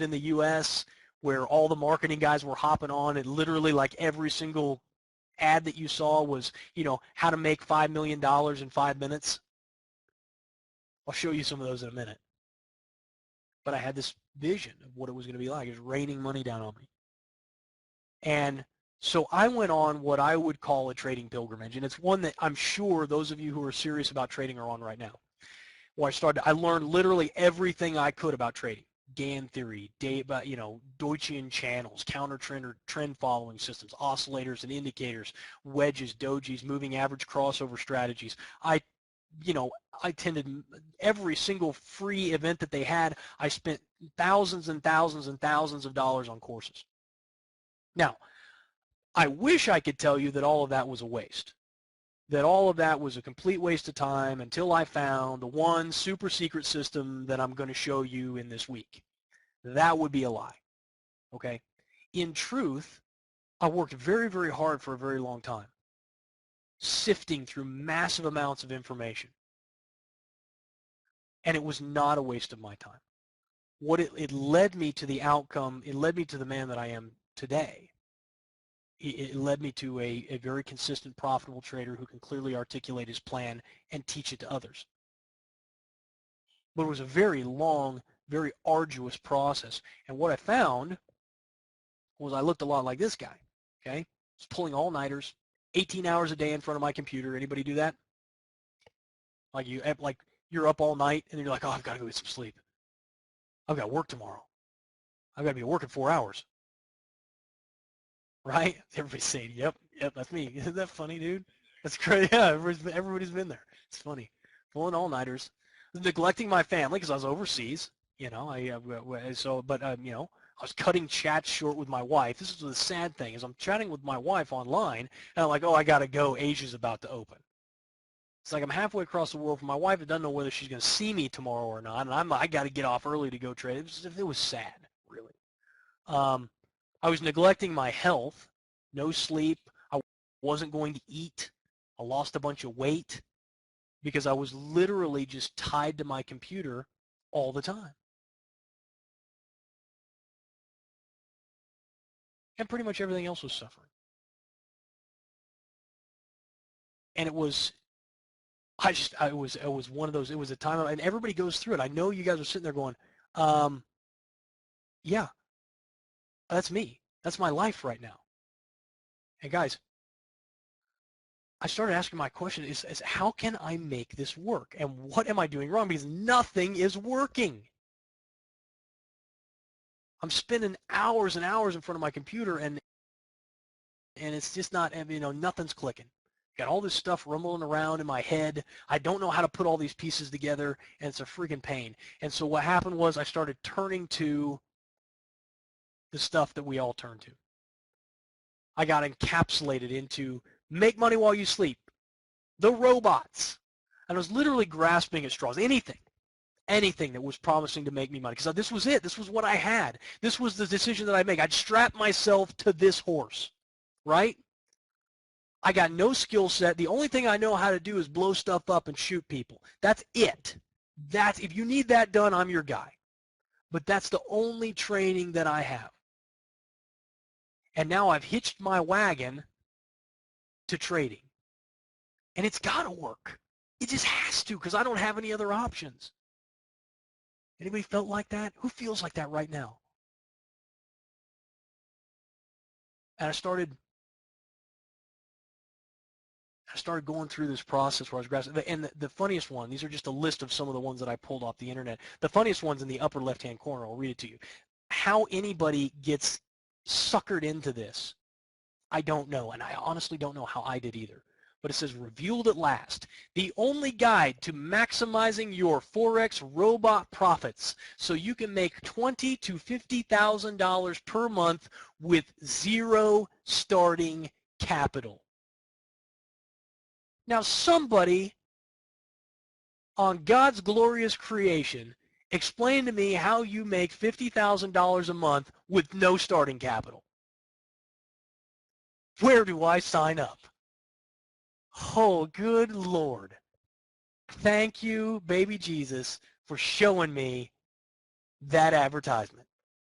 in the US where all the marketing guys were hopping on and literally like every single ad that you saw was, how to make $5 million in 5 minutes? I'll show you some of those in a minute. But I had this vision of what it was going to be like. It was raining money down on me. And so I went on what I would call a trading pilgrimage, and it's one that I'm sure those of you who are serious about trading are on right now. Where I learned literally everything I could about trading. Gann theory, Deutschian channels, counter trend or trend following systems, oscillators and indicators, wedges, dojis, moving average crossover strategies. I attended every single free event that they had. I spent thousands and thousands and thousands of dollars on courses. Now, I wish I could tell you that all of that was a waste, that all of that was a complete waste of time until I found the one super secret system that I'm going to show you in this week. That would be a lie, okay? In truth, I worked very, very hard for a very long time, sifting through massive amounts of information. And it was not a waste of my time. What it led me to the outcome, it led me to the man that I am today. It led me to a very consistent, profitable trader who can clearly articulate his plan and teach it to others. But it was a very long, very arduous process. And what I found was I looked a lot like this guy, okay? I was pulling all-nighters, 18 hours a day in front of my computer. Anybody do that? Like you're up all night and then you're like, oh, I've got to go get some sleep. I've got work tomorrow. I've got to be at work in 4 hours. Right? Everybody's saying, yep, that's me. Isn't that funny, dude? That's crazy. Yeah, everybody's been there. It's funny. Pulling all-nighters, neglecting my family because I was overseas. I was cutting chats short with my wife. This is the sad thing is I'm chatting with my wife online, and I'm like, oh, I got to go. Asia's about to open. It's like I'm halfway across the world from my wife and doesn't know whether she's going to see me tomorrow or not, and I got to get off early to go trade. It was sad, really. I was neglecting my health, no sleep. I wasn't going to eat. I lost a bunch of weight because I was literally just tied to my computer all the time. And pretty much everything else was suffering. And it was one of those, it was a time, and everybody goes through it. I know you guys are sitting there going, yeah, that's me. That's my life right now. And guys, I started asking my question is how can I make this work? And what am I doing wrong? Because nothing is working. I'm spending hours and hours in front of my computer and it's just not, nothing's clicking. Got all this stuff rumbling around in my head. I don't know how to put all these pieces together, and it's a freaking pain. And so what happened was I started turning to the stuff that we all turn to. I got encapsulated into make money while you sleep, the robots. And I was literally grasping at straws, anything that was promising to make me money. Because this was it. This was what I had. This was the decision that I make. I'd strap myself to this horse, right? I got no skill set. The only thing I know how to do is blow stuff up and shoot people. That's it. If you need that done, I'm your guy. But that's the only training that I have. And now I've hitched my wagon to trading. And it's got to work. It just has to because I don't have any other options. Anybody felt like that? Who feels like that right now? And I started going through this process where I was grasping. And the funniest one, these are just a list of some of the ones that I pulled off the internet. The funniest one's in the upper left-hand corner. I'll read it to you. How anybody gets suckered into this, I don't know. And I honestly don't know how I did either. But it says, revealed at last, the only guide to maximizing your Forex robot profits so you can make $20,000 to $50,000 per month with zero starting capital. Now somebody on God's glorious creation explain to me how you make $50,000 a month with no starting capital. Where do I sign up? Oh, good Lord. Thank you, baby Jesus, for showing me that advertisement.